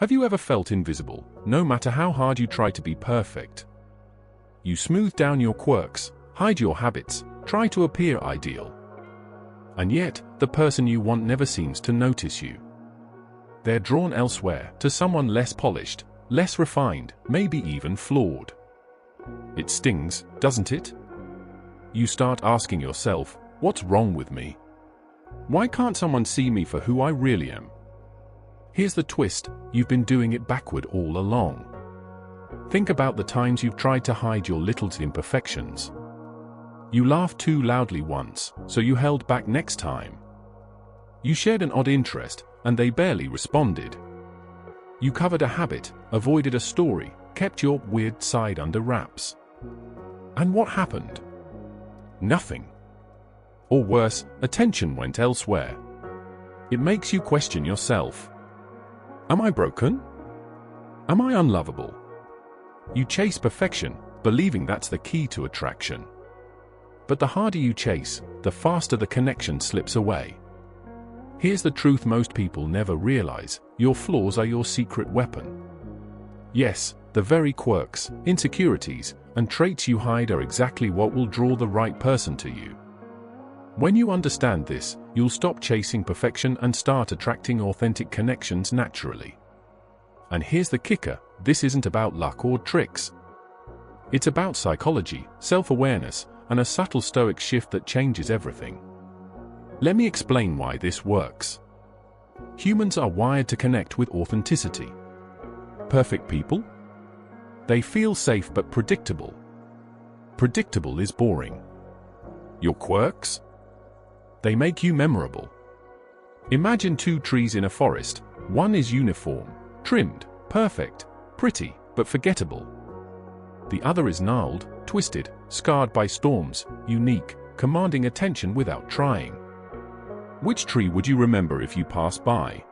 Have you ever felt invisible, no matter how hard you try to be perfect? You smooth down your quirks, hide your habits, try to appear ideal. And yet, the person you want never seems to notice you. They're drawn elsewhere, to someone less polished, less refined, maybe even flawed. It stings, doesn't it? You start asking yourself, what's wrong with me? Why can't someone see me for who I really am? Here's the twist, you've been doing it backward all along. Think about the times you've tried to hide your little imperfections. You laughed too loudly once, so you held back next time. You shared an odd interest, and they barely responded. You covered a habit, avoided a story, kept your weird side under wraps. And what happened? Nothing. Or worse, attention went elsewhere. It makes you question yourself. Am I broken? Am I unlovable? You chase perfection, believing that's the key to attraction. But the harder you chase, the faster the connection slips away. Here's the truth most people never realize: your flaws are your secret weapon. Yes, the very quirks, insecurities, and traits you hide are exactly what will draw the right person to you. When you understand this, you'll stop chasing perfection and start attracting authentic connections naturally. And here's the kicker: this isn't about luck or tricks. It's about psychology, self-awareness, and a subtle Stoic shift that changes everything. Let me explain why this works. Humans are wired to connect with authenticity. Perfect people? They feel safe but predictable. Predictable is boring. Your quirks? They make you memorable. Imagine two trees in a forest. One is uniform, trimmed, perfect, pretty, but forgettable. The other is gnarled, twisted, scarred by storms, unique, commanding attention without trying. Which tree would you remember if you passed by?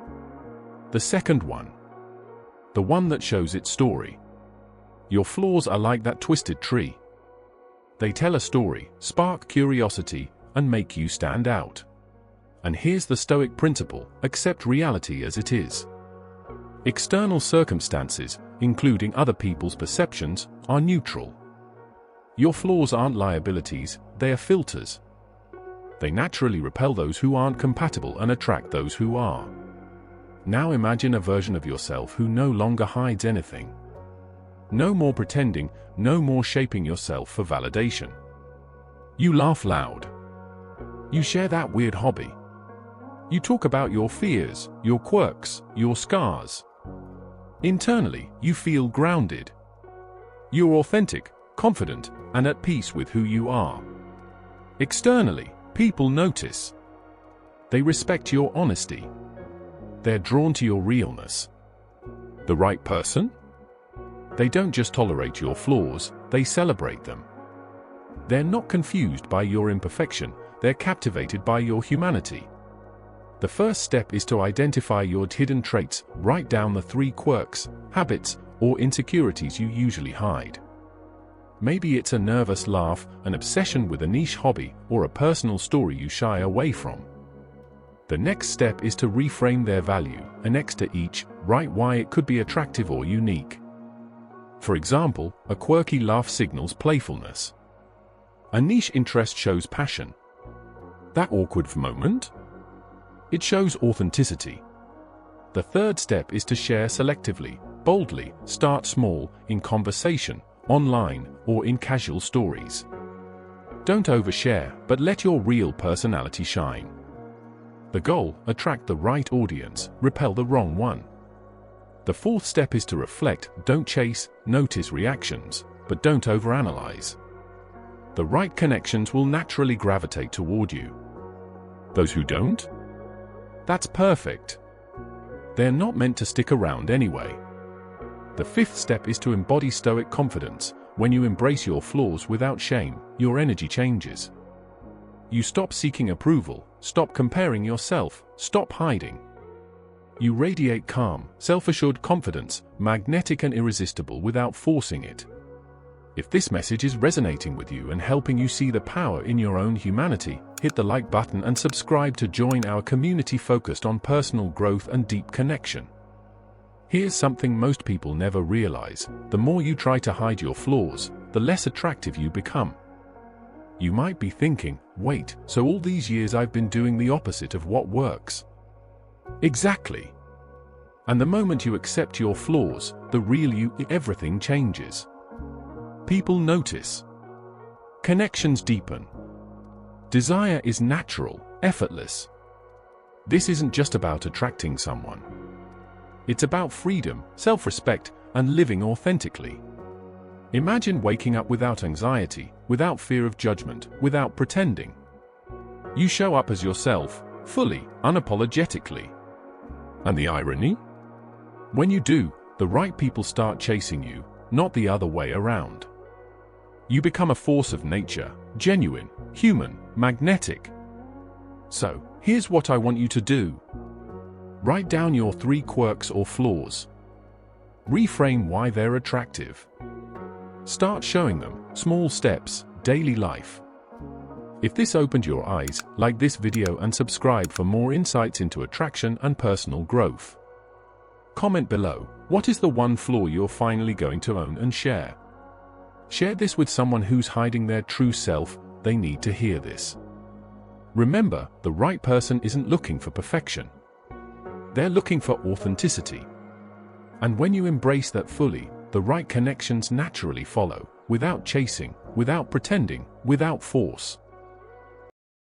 The second one. The one that shows its story. Your flaws are like that twisted tree. They tell a story, spark curiosity, and make you stand out. And here's the Stoic principle: accept reality as it is. External circumstances, including other people's perceptions, are neutral. Your flaws aren't liabilities, they are filters. They naturally repel those who aren't compatible and attract those who are. Now imagine a version of yourself who no longer hides anything. No more pretending, no more shaping yourself for validation. You laugh loud. You share that weird hobby. You talk about your fears, your quirks, your scars. Internally, you feel grounded. You're authentic, confident, and at peace with who you are. Externally, people notice. They respect your honesty. They're drawn to your realness. The right person? They don't just tolerate your flaws, they celebrate them. They're not confused by your imperfection, they're captivated by your humanity. The first step is to identify your hidden traits. Write down the 3 quirks, habits, or insecurities you usually hide. Maybe it's a nervous laugh, an obsession with a niche hobby, or a personal story you shy away from. The next step is to reframe their value, and next to each, write why it could be attractive or unique. For example, a quirky laugh signals playfulness. A niche interest shows passion. That awkward moment? It shows authenticity. The third step is to share selectively, boldly. Start small, in conversation, online, or in casual stories. Don't overshare, but let your real personality shine. The goal: attract the right audience, repel the wrong one. The fourth step is to reflect. Don't chase, notice reactions, but don't overanalyze. The right connections will naturally gravitate toward you. Those who don't? That's perfect. They're not meant to stick around anyway. The fifth step is to embody Stoic confidence. When you embrace your flaws without shame, your energy changes. You stop seeking approval, stop comparing yourself, stop hiding. You radiate calm, self-assured confidence, magnetic and irresistible without forcing it. If this message is resonating with you and helping you see the power in your own humanity, hit the like button and subscribe to join our community focused on personal growth and deep connection. Here's something most people never realize: the more you try to hide your flaws, the less attractive you become. You might be thinking, wait, so all these years I've been doing the opposite of what works? Exactly. And the moment you accept your flaws, the real you, everything changes. People notice. Connections deepen. Desire is natural, effortless. This isn't just about attracting someone. It's about freedom, self-respect, and living authentically. Imagine waking up without anxiety, without fear of judgment, without pretending. You show up as yourself, fully, unapologetically. And the irony? When you do, the right people start chasing you, not the other way around. You become a force of nature, genuine, human, magnetic. So, here's what I want you to do. Write down your 3 quirks or flaws. Reframe why they're attractive. Start showing them, small steps, daily life. If this opened your eyes, like this video and subscribe for more insights into attraction and personal growth. Comment below, what is the one flaw you're finally going to own and share? Share this with someone who's hiding their true self. They need to hear this. Remember, the right person isn't looking for perfection. They're looking for authenticity. And when you embrace that fully, the right connections naturally follow, without chasing, without pretending, without force.